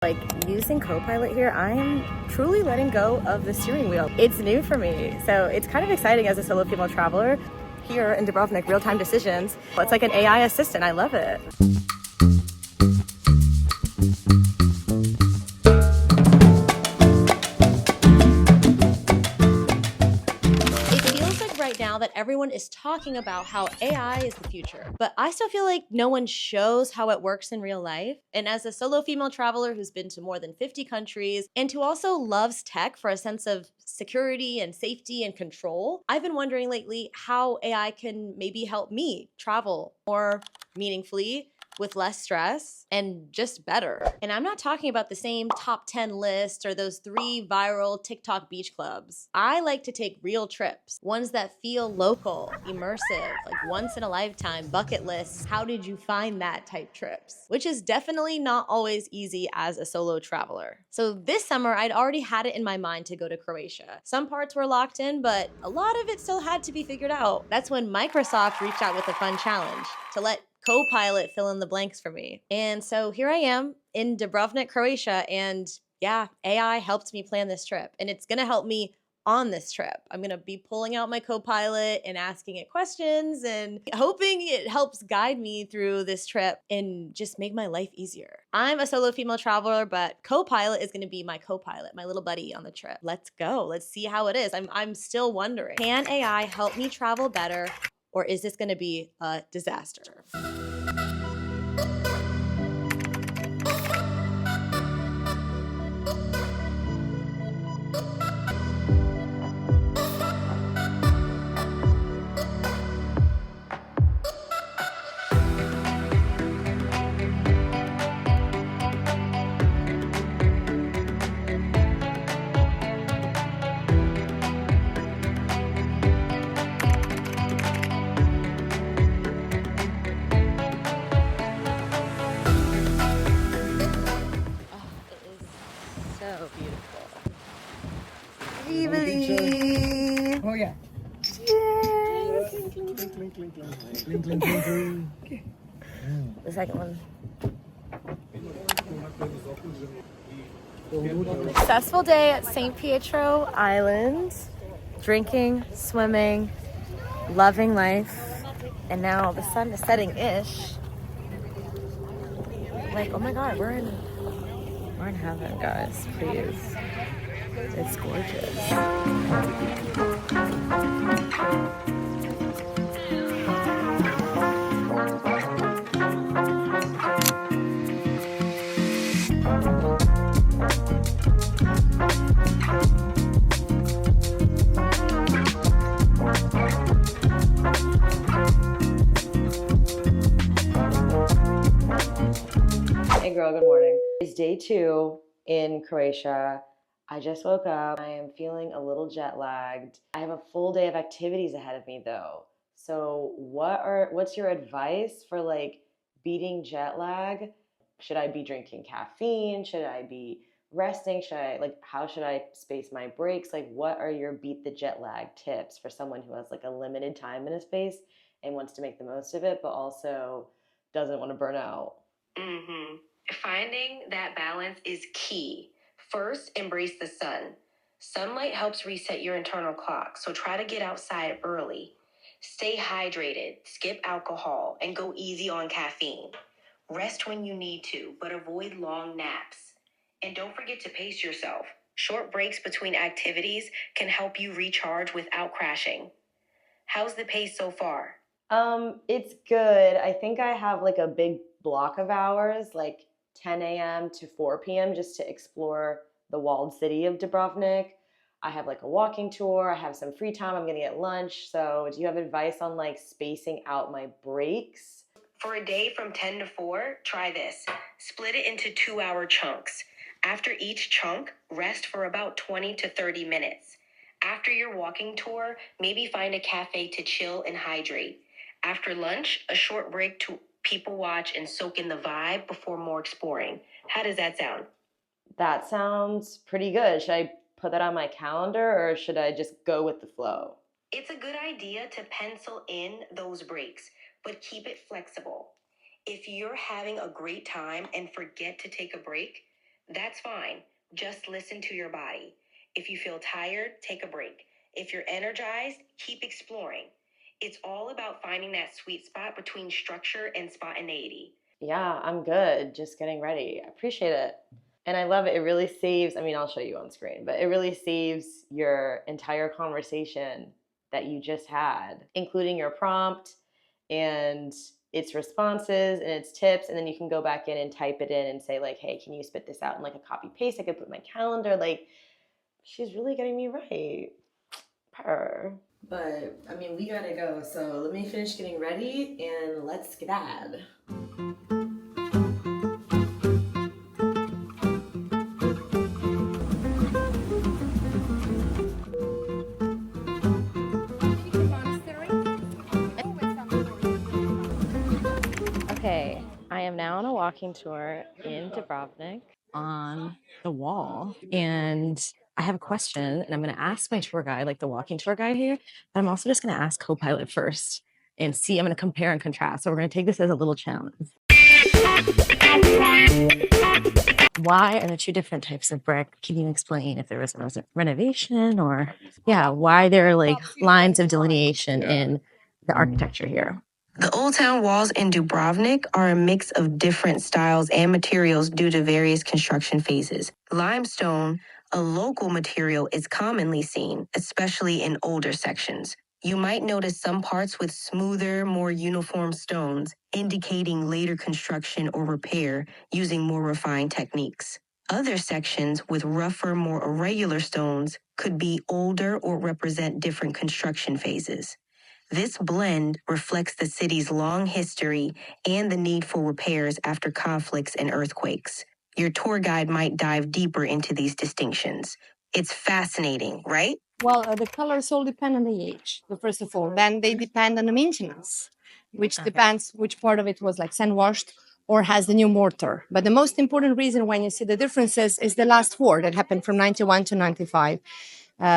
Like using Copilot here, I'm truly letting go of the steering wheel. It's new for me, so it's kind of exciting as a solo female traveler here in Dubrovnik, real-time decisions. It's like an AI assistant. I love it. Right now that everyone is talking about how AI is the future, but I still feel like no one shows how it works in real life. And as a solo female traveler who's been to more than 50 countries and who also loves tech for a sense of security and safety and control, I've been wondering lately how AI can maybe help me travel more meaningfully with less stress and just better. And I'm not talking about the same top 10 list or those 3 viral TikTok beach clubs. I like to take real trips, ones that feel local, immersive, like once in a lifetime bucket lists. How did you find that type trips? Which is definitely not always easy as a solo traveler. So this summer, I'd already had it in my mind to go to Croatia. Some parts were locked in, but a lot of it still had to be figured out. That's when Microsoft reached out with a fun challenge to let Copilot fill in the blanks for me. And so here I am in Dubrovnik, Croatia, and yeah, AI helped me plan this trip, and it's gonna help me on this trip. I'm gonna be pulling out my Copilot and asking it questions and hoping it helps guide me through this trip and just make my life easier. I'm a solo female traveler, but Copilot is gonna be my co-pilot, my little buddy on the trip. Let's go, let's see how it is. I'm still wondering, can AI help me travel better, or is this gonna be a disaster? So beautiful. Evilly. Oh yeah. Yay. Clink, clink, clink, clink, clink, clink, clink, clink. The second one. Successful day at St. Pietro Island. Drinking, swimming, loving life. And now the sun is setting-ish. Like, oh my God, we're in heaven, guys. Please. It's gorgeous. Hey girl, good morning. It's day 2 in Croatia. I just woke up. I am feeling a little jet lagged. I have a full day of activities ahead of me though. So what's your advice for like beating jet lag? Should I be drinking caffeine? Should I be resting? How should I space my breaks? Like, what are your beat the jet lag tips for someone who has like a limited time in a space and wants to make the most of it, but also doesn't want to burn out? Finding that balance is key. First, embrace the sun. Sunlight helps reset your internal clock, so try to get outside early. Stay hydrated, skip alcohol, and go easy on caffeine. Rest when you need to, but avoid long naps. And don't forget to pace yourself. Short breaks between activities can help you recharge without crashing. How's the pace so far? It's good. I think I have like a big block of hours, like 10 a.m. to 4 p.m. just to explore the walled city of Dubrovnik. I have like a walking tour. I have some free time. I'm gonna get lunch. So do you have advice on like spacing out my breaks? For a day from 10 to 4, try this. Split it into 2-hour chunks. After each chunk, rest for about 20 to 30 minutes. After your walking tour, maybe find a cafe to chill and hydrate. After lunch, a short break to people watch and soak in the vibe before more exploring. How does that sound? That sounds pretty good. Should I put that on my calendar or should I just go with the flow? It's a good idea to pencil in those breaks, but keep it flexible. If you're having a great time and forget to take a break, That's fine. Just listen to your body. If you feel tired, take a break. If you're energized, keep exploring. It's all about finding that sweet spot between structure and spontaneity. Yeah, I'm good. Just getting ready. I appreciate it. And I love it. It really saves, I mean, I'll show you on screen, but it really saves your entire conversation that you just had, including your prompt and its responses and its tips. And then you can go back in and type it in and say, like, hey, can you spit this out in like a copy paste? I could put my calendar. Like, she's really getting me right. Purr. But I mean, we gotta go. So let me finish getting ready and let's skedaddle. Okay, I am now on a walking tour in Dubrovnik on the wall, and I have a question, and I'm going to ask my tour guide, like the walking tour guide here, but I'm also just going to ask Copilot first and see. I'm going to compare and contrast. So we're going to take this as a little challenge. Why are there two different types of brick? Can you explain if there was a renovation or, yeah, why there are like lines of delineation in the architecture here? The Old Town walls in Dubrovnik are a mix of different styles and materials due to various construction phases. Limestone, a local material, is commonly seen, especially in older sections. You might notice some parts with smoother, more uniform stones, indicating later construction or repair using more refined techniques. Other sections with rougher, more irregular stones could be older or represent different construction phases. This blend reflects the city's long history and the need for repairs after conflicts and earthquakes. Your tour guide might dive deeper into these distinctions. It's fascinating, right? Well, the colors all depend on the age, first of all. Then they depend on the maintenance, which depends which part of it was like sand washed or has the new mortar. But the most important reason when you see the differences is the last war that happened from 91 to 95.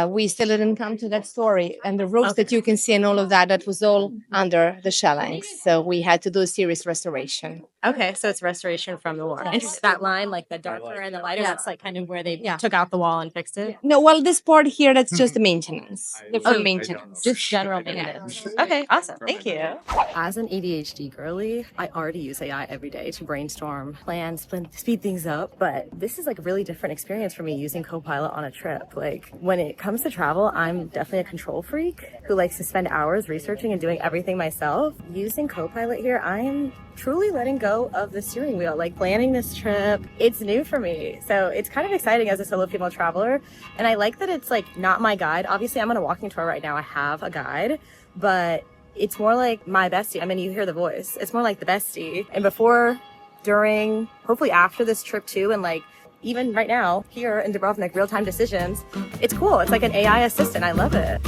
We still didn't come to that story. And the roofs that you can see and all of that, that was all under the shellings. So we had to do a serious restoration. Okay, so it's restoration from the war. And that line, like the darker and the lighter, that's like kind of where they took out the wall and fixed it? No, well, this part here, that's just the maintenance, different maintenance. Just general maintenance. Okay, awesome. Thank you. As an ADHD girly, I already use AI every day to brainstorm plans, speed things up. But this is like a really different experience for me using Copilot on a trip. Like when it comes to travel, I'm definitely a control freak who likes to spend hours researching and doing everything myself. Using Copilot here, I am truly letting go of the steering wheel, like planning this trip. It's new for me. So it's kind of exciting as a solo female traveler. And I like that it's like not my guide. Obviously, I'm on a walking tour right now. I have a guide, but it's more like my bestie. I mean, you hear the voice. It's more like the bestie. And before, during, hopefully after this trip too, and like even right now here in Dubrovnik, real-time decisions, it's cool. It's like an AI assistant. I love it.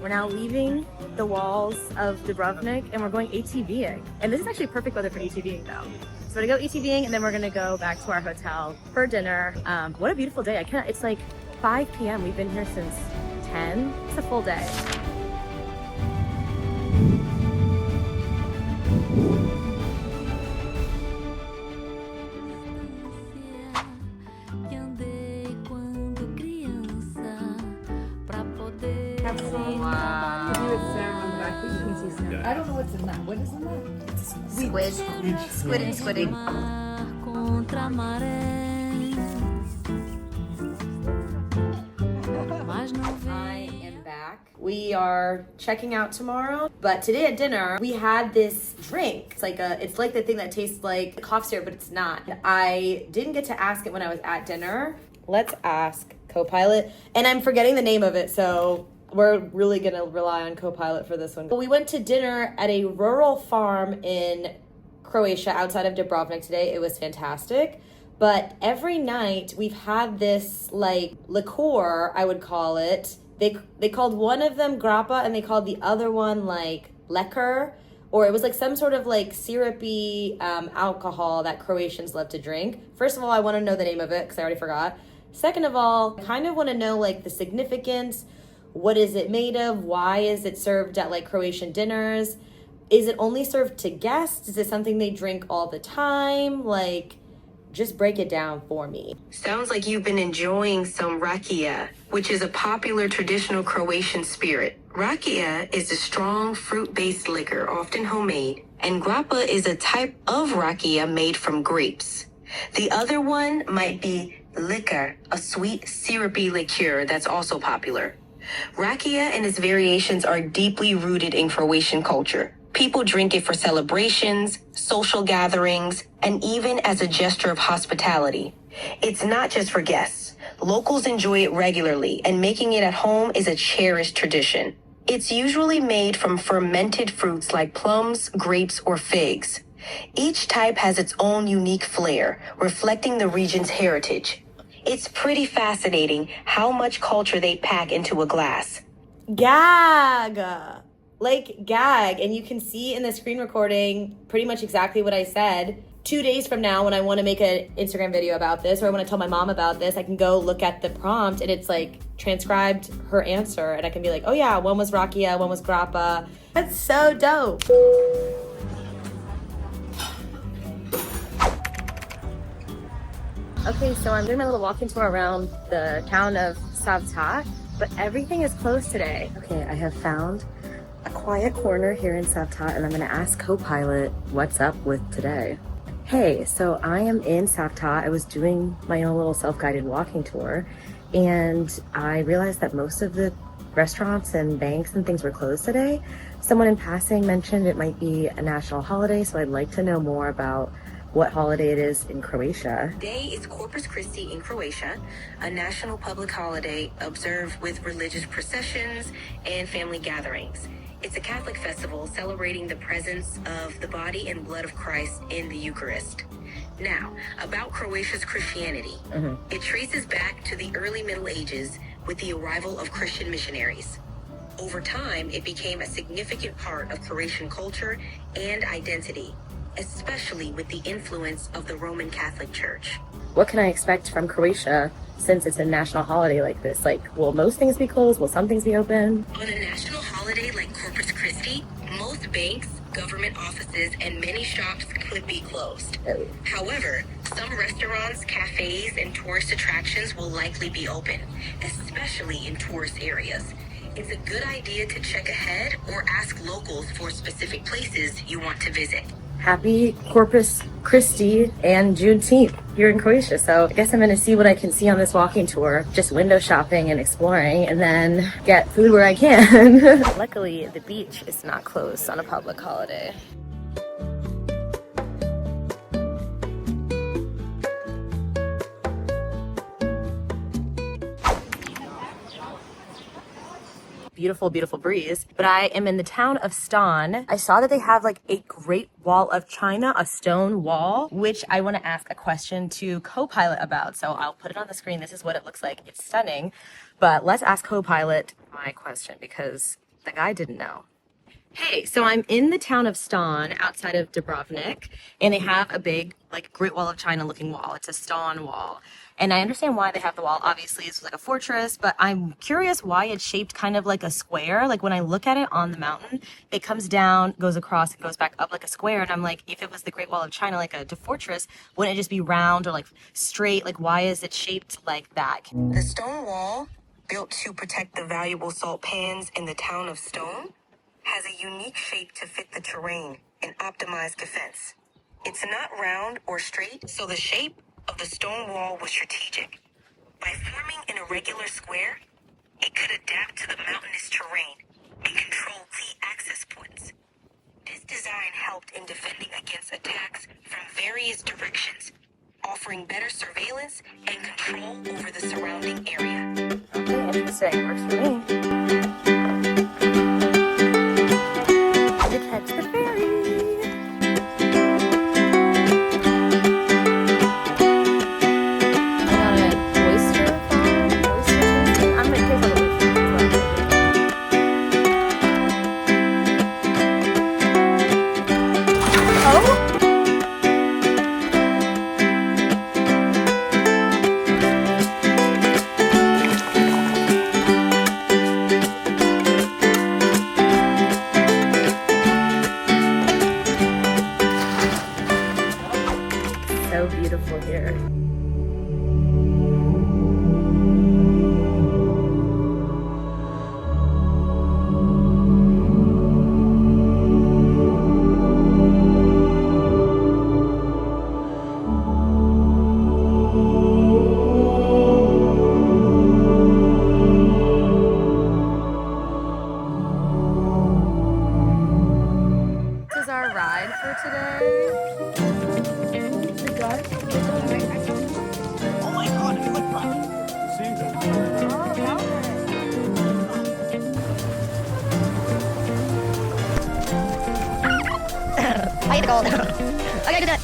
We're now leaving the walls of Dubrovnik and we're going ATVing. And this is actually perfect weather for ATVing though. So we're gonna go ATVing and then we're gonna go back to our hotel for dinner. What a beautiful day. It's like 5 p.m. We've been here since 10. It's a full day. I don't know what's in that. What is in that? Squid and squidding. I am back. We are checking out tomorrow, but today at dinner we had this drink. It's like the thing that tastes like cough syrup, but it's not. I didn't get to ask it when I was at dinner. Let's ask Copilot, and I'm forgetting the name of it, so we're really gonna rely on Copilot for this one. We went to dinner at a rural farm in Croatia outside of Dubrovnik today. It was fantastic. But every night we've had this like liqueur, I would call it. They called one of them grappa and they called the other one like lekker, or it was like some sort of like syrupy alcohol that Croatians love to drink. First of all, I want to know the name of it because I already forgot. Second of all, I kind of want to know like the significance. What is it made of? Why is it served at like Croatian dinners? Is it only served to guests? Is it something they drink all the time? Like, just break it down for me. Sounds like you've been enjoying some rakia, which is a popular traditional Croatian spirit. Rakia is a strong fruit-based liquor, often homemade, and grappa is a type of rakia made from grapes. The other one might be liquor, a sweet, syrupy liqueur that's also popular. Rakia and its variations are deeply rooted in Croatian culture. People drink it for celebrations, social gatherings, and even as a gesture of hospitality. It's not just for guests. Locals enjoy it regularly, and making it at home is a cherished tradition. It's usually made from fermented fruits like plums, grapes, or figs. Each type has its own unique flair, reflecting the region's heritage. It's pretty fascinating how much culture they pack into a glass. Gag! Like, gag. And you can see in the screen recording pretty much exactly what I said. 2 days from now, when I want to make an Instagram video about this, or I want to tell my mom about this, I can go look at the prompt and it's like transcribed her answer. And I can be like, oh yeah, one was rakia, one was grappa. That's so dope. Okay, so I'm doing my little walking tour around the town of Savta, but everything is closed today. Okay, I have found a quiet corner here in Savta, and I'm gonna ask Copilot what's up with today. Hey, so I am in Savta. I was doing my own little self-guided walking tour, and I realized that most of the restaurants and banks and things were closed today. Someone in passing mentioned it might be a national holiday, so I'd like to know more about what holiday it is in Croatia. Today is Corpus Christi in Croatia, a national public holiday observed with religious processions and family gatherings. It's a Catholic festival celebrating the presence of the body and blood of Christ in the Eucharist. Now, about Croatia's Christianity. It traces back to the early Middle Ages with the arrival of Christian missionaries. Over time, it became a significant part of Croatian culture and identity, especially with the influence of the Roman Catholic Church. What can I expect from Croatia since it's a national holiday like this? Like, will most things be closed? Will some things be open? On a national holiday like Corpus Christi, most banks, government offices, and many shops could be closed. Oh. However, some restaurants, cafes, and tourist attractions will likely be open, especially in tourist areas. It's a good idea to check ahead or ask locals for specific places you want to visit. Happy Corpus Christi and Juneteenth here in Croatia. So I guess I'm gonna see what I can see on this walking tour, just window shopping and exploring, and then get food where I can. Luckily, the beach is not closed on a public holiday. Beautiful, beautiful breeze. But I am in the town of Stan. I saw that they have like a Great Wall of China, a stone wall, which I want to ask a question to Copilot about. So I'll put it on the screen. This is what it looks like. It's stunning. But let's ask Copilot my question because the guy didn't know. Hey, so I'm in the town of Stan outside of Dubrovnik, and they have a big, like, Great Wall of China looking wall. It's a stone wall. And I understand why they have the wall. Obviously, it's like a fortress, but I'm curious why it's shaped kind of like a square. Like, when I look at it on the mountain, it comes down, goes across, and goes back up like a square. And I'm like, if it was the Great Wall of China, like a fortress, wouldn't it just be round or, like, straight? Like, why is it shaped like that? The stone wall, built to protect the valuable salt pans in the town of Stone, has a unique shape to fit the terrain and optimize defense. It's not round or straight, so the shape of the stone wall was strategic. By forming an irregular square, it could adapt to the mountainous terrain and control key access points. This design helped in defending against attacks from various directions, offering better surveillance and control over the surrounding area. Okay, interesting. Works for me. Catch the ferry. I got an oyster farm, oyster tasting. I'm gonna taste all the oysters. Oh? all. I gotta do that.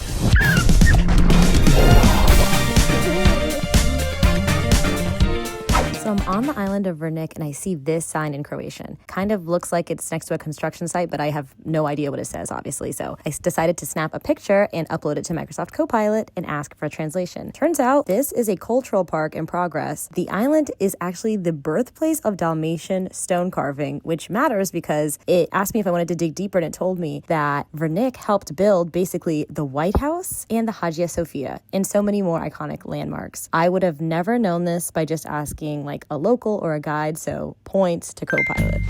So I'm on the island of Vrnik and I see this sign in Croatian. Kind of looks like it's next to a construction site, but I have no idea what it says, obviously. So I decided to snap a picture and upload it to Microsoft Copilot and ask for a translation. Turns out this is a cultural park in progress. The island is actually the birthplace of Dalmatian stone carving, which matters because it asked me if I wanted to dig deeper, and it told me that Vrnik helped build basically the White House and the Hagia Sophia and so many more iconic landmarks. I would have never known this by just asking like a local or a guide, so points to Copilot.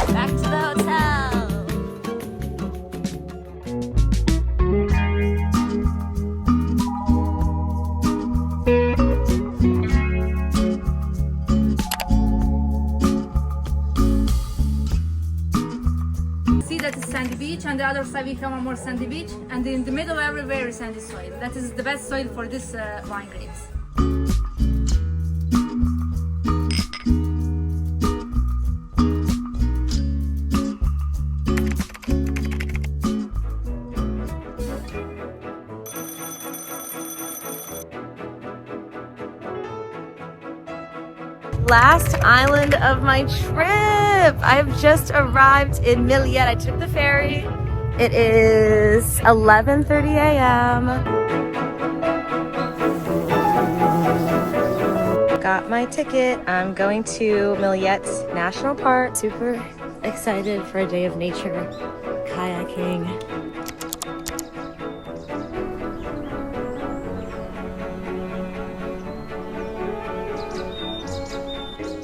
Back to the hotel. See, that is sandy beach, and the other side we have a more sandy beach, and in the middle everywhere is sandy soil. That is the best soil for this wine grapes. Last island of my trip. I've just arrived in Millet. I took the ferry. It is 11:30 a.m. Got my ticket. I'm going to Millet National Park. Super excited for a day of nature, kayaking.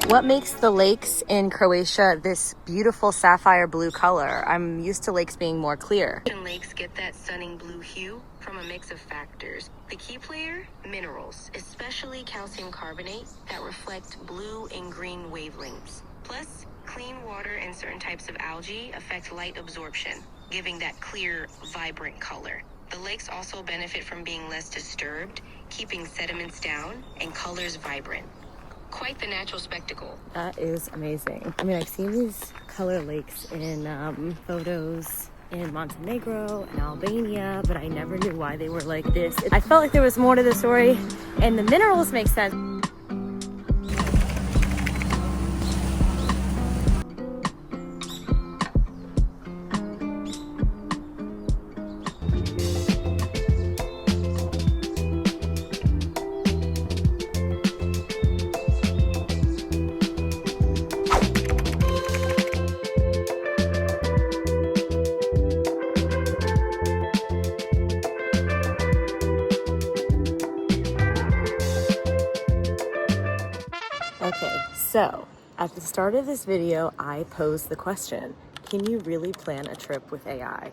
What makes the lakes in Croatia this beautiful sapphire blue color? I'm used to lakes being more clear. Lakes get that stunning blue hue from a mix of factors. The key player, minerals, especially calcium carbonate, that reflect blue and green wavelengths. Plus, clean water and certain types of algae affect light absorption, giving that clear, vibrant color. The lakes also benefit from being less disturbed, keeping sediments down and colors vibrant. Quite the natural spectacle. That is amazing. I mean, I've seen these color lakes in photos in Montenegro and Albania, but I never knew why they were like this. I felt like there was more to the story, and the minerals make sense. Okay, so at the start of this video, I posed the question, can you really plan a trip with AI?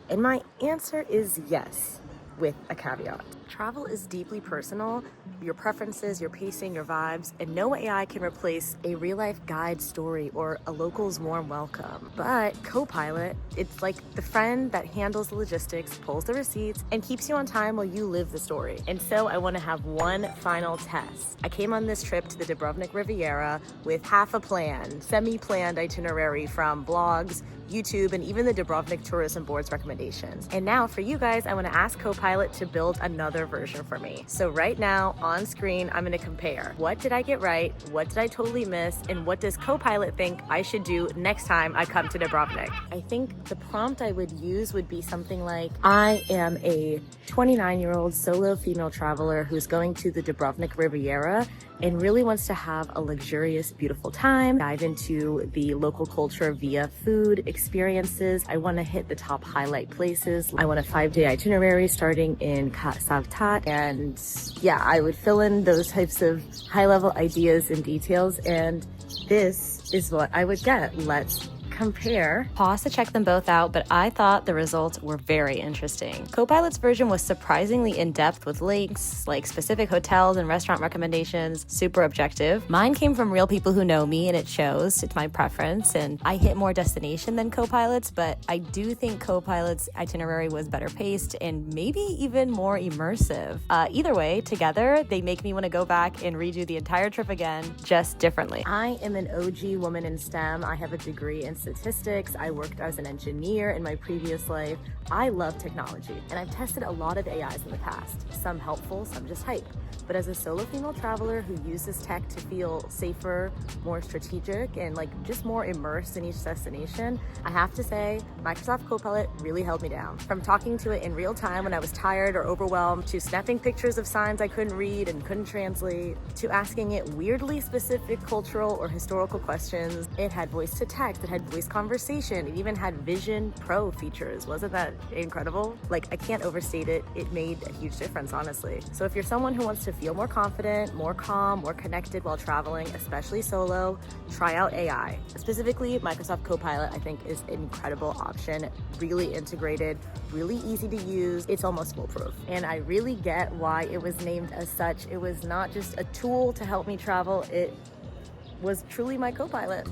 And my answer is yes, with a caveat. Travel is deeply personal. Your preferences, your pacing, your vibes, and no AI can replace a real-life guide story or a local's warm welcome. But Copilot, it's like the friend that handles the logistics, pulls the receipts, and keeps you on time while you live the story. And so I want to have one final test. I came on this trip to the Dubrovnik Riviera with half a plan, semi-planned itinerary from blogs, YouTube, and even the Dubrovnik Tourism Board's recommendations. And now for you guys, I want to ask Copilot to build another version for me. So right now on screen, I'm going to compare. What did I get right? What did I totally miss? And what does Copilot think I should do next time I come to Dubrovnik? I think the prompt I would use would be something like, I am a 29-year-old solo female traveler who's going to the Dubrovnik Riviera and really wants to have a luxurious, beautiful time, dive into the local culture via food, experiences. I want to hit the top highlight places. I want a 5-day itinerary starting in Savtat. And yeah, I would fill in those types of high-level ideas and details. And this is what I would get. Let's compare. Pause to check them both out, but I thought the results were very interesting. Copilot's version was surprisingly in-depth with links, like specific hotels and restaurant recommendations, super objective. Mine came from real people who know me and it shows. It's my preference, and I hit more destination than Copilot's, but I do think Copilot's itinerary was better paced and maybe even more immersive. Either way, together, they make me want to go back and redo the entire trip again, just differently. I am an OG woman in STEM. I have a degree in statistics. I worked as an engineer in my previous life. I love technology, and I've tested a lot of AIs in the past. Some helpful, some just hype. But as a solo female traveler who uses tech to feel safer, more strategic, and just more immersed in each destination, I have to say, Microsoft Copilot really held me down. From talking to it in real time when I was tired or overwhelmed, to snapping pictures of signs I couldn't read and couldn't translate, to asking it weirdly specific cultural or historical questions. It had voice to text, it had voice conversation, it even had Vision Pro features. Wasn't that incredible? I can't overstate it. It made a huge difference, honestly. So if you're someone who wants to feel more confident, more calm, more connected while traveling, especially solo, try out AI. Specifically, Microsoft Copilot, I think, is an incredible option. Really integrated, really easy to use. It's almost foolproof. And I really get why it was named as such. It was not just a tool to help me travel. It was truly my Copilot.